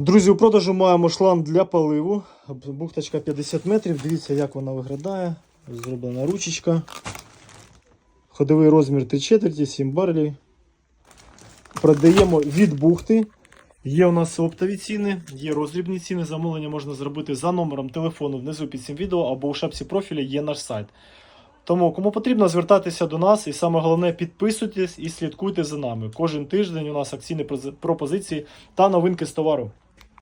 Друзі, у продажу маємо шланг для поливу. Бухточка 50 метрів. Дивіться, як вона виглядає. Зроблена ручечка. Ходовий розмір 3/4, 7 барелів. Продаємо від бухти. Є у нас оптові ціни, є роздрібні ціни. Замовлення можна зробити за номером телефону внизу під цим відео або у шапці профіля є наш сайт. Тому, кому потрібно, звертайтеся до нас і саме головне, підписуйтесь і слідкуйте за нами. Кожен тиждень у нас акційні пропозиції та новинки з товару.